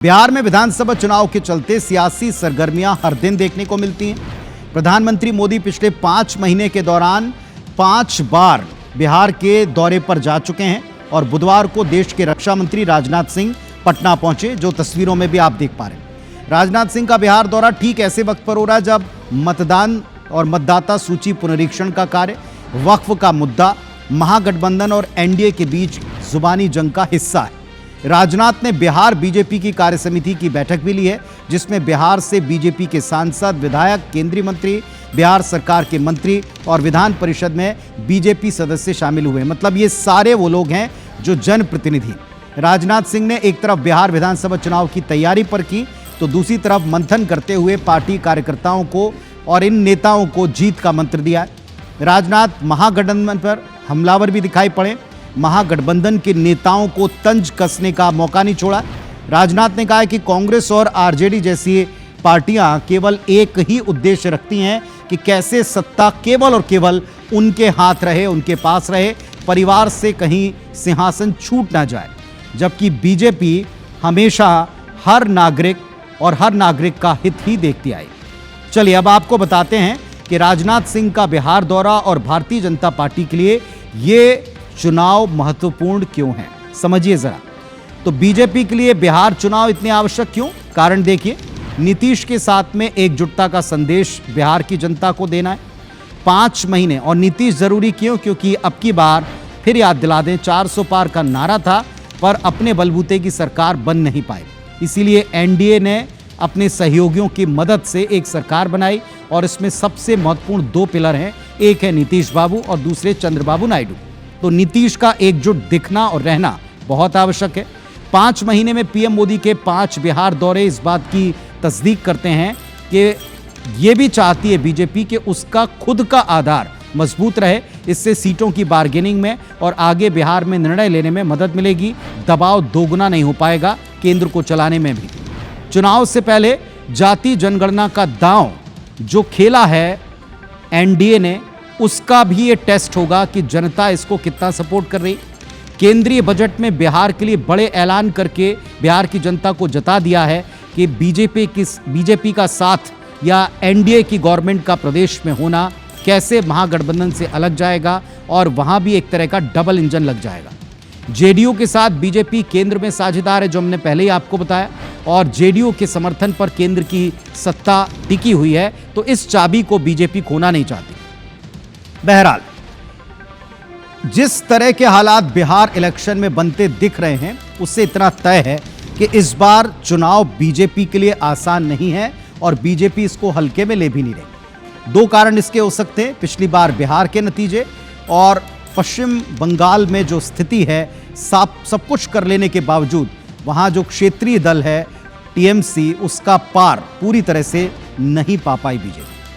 बिहार में विधानसभा चुनाव के चलते सियासी सरगर्मियां हर दिन देखने को मिलती हैं। प्रधानमंत्री मोदी पिछले 5 महीने के दौरान 5 बार बिहार के दौरे पर जा चुके हैं और बुधवार को देश के रक्षा मंत्री राजनाथ सिंह पटना पहुंचे, जो तस्वीरों में भी आप देख पा रहे हैं। राजनाथ सिंह का बिहार दौरा ठीक ऐसे वक्त पर हो रहा है जब मतदान और मतदाता सूची पुनरीक्षण का कार्य, वक्फ का मुद्दा, महागठबंधन और एनडीए के बीच जुबानी जंग का हिस्सा है। राजनाथ ने बिहार बीजेपी की कार्यसमिति की बैठक भी ली है, जिसमें बिहार से बीजेपी के सांसद, विधायक, केंद्रीय मंत्री, बिहार सरकार के मंत्री और विधान परिषद में बीजेपी सदस्य शामिल हुए। मतलब ये सारे वो लोग हैं जो जनप्रतिनिधि। राजनाथ सिंह ने एक तरफ बिहार विधानसभा चुनाव की तैयारी पर की, तो दूसरी तरफ मंथन करते हुए पार्टी कार्यकर्ताओं को और इन नेताओं को जीत का मंत्र दिया है। राजनाथ महागठबंधन पर हमलावर भी दिखाई पड़े, महागठबंधन के नेताओं को तंज कसने का मौका नहीं छोड़ा। राजनाथ ने कहा कि कांग्रेस और आरजेडी जैसी पार्टियां केवल एक ही उद्देश्य रखती हैं कि कैसे सत्ता केवल और केवल उनके हाथ रहे, उनके पास रहे, परिवार से कहीं सिंहासन छूट ना जाए, जबकि बीजेपी हमेशा हर नागरिक का हित ही देखती आई। चलिए अब आपको बताते हैं कि राजनाथ सिंह का बिहार दौरा और भारतीय जनता पार्टी के लिए ये चुनाव महत्वपूर्ण क्यों है, समझिए जरा। तो बीजेपी के लिए बिहार चुनाव इतने आवश्यक क्यों? कारण देखिए, नीतीश के साथ में एकजुटता का संदेश बिहार की जनता को देना है। 5 महीने और नीतीश जरूरी क्यों? क्योंकि अब की बार फिर याद दिला दें, 400 पार का नारा था पर अपने बलबूते की सरकार बन नहीं पाई। इसीलिए एनडीए ने अपने सहयोगियों की मदद से एक सरकार बनाई और इसमें सबसे महत्वपूर्ण 2 पिलर हैं। एक है नीतीश बाबू और दूसरे चंद्रबाबू नायडू। तो नीतीश का एकजुट दिखना और रहना बहुत आवश्यक है। 5 महीने में पीएम मोदी के 5 बिहार दौरे इस बात की तस्दीक करते हैं कि ये भी चाहती है बीजेपी कि उसका खुद का आधार मजबूत रहे। इससे सीटों की बार्गेनिंग में और आगे बिहार में निर्णय लेने में मदद मिलेगी। दबाव दोगुना नहीं हो पाएगा केंद्र को चलाने में भी। चुनाव से पहले जाति जनगणना का दांव जो खेला है एनडीए ने, उसका भी ये टेस्ट होगा कि जनता इसको कितना सपोर्ट कर रही। केंद्रीय बजट में बिहार के लिए बड़े ऐलान करके बिहार की जनता को जता दिया है कि बीजेपी का साथ या एनडीए की गवर्नमेंट का प्रदेश में होना कैसे महागठबंधन से अलग जाएगा और वहां भी एक तरह का डबल इंजन लग जाएगा। जेडीयू के साथ बीजेपी केंद्र में साझेदार है, जो हमने पहले ही आपको बताया, और जेडीयू के समर्थन पर केंद्र की सत्ता टिकी हुई है, तो इस चाबी को बीजेपी खोना नहीं चाहती। बहरहाल, जिस तरह के हालात बिहार इलेक्शन में बनते दिख रहे हैं, उससे इतना तय है कि इस बार चुनाव बीजेपी के लिए आसान नहीं है और बीजेपी इसको हल्के में ले भी नहीं रही। 2 कारण इसके हो सकते हैं, पिछली बार बिहार के नतीजे और पश्चिम बंगाल में जो स्थिति है। सब कुछ कर लेने के बावजूद वहां जो क्षेत्रीय दल है टीएमसी, उसका पार पूरी तरह से नहीं पा पाई बीजेपी।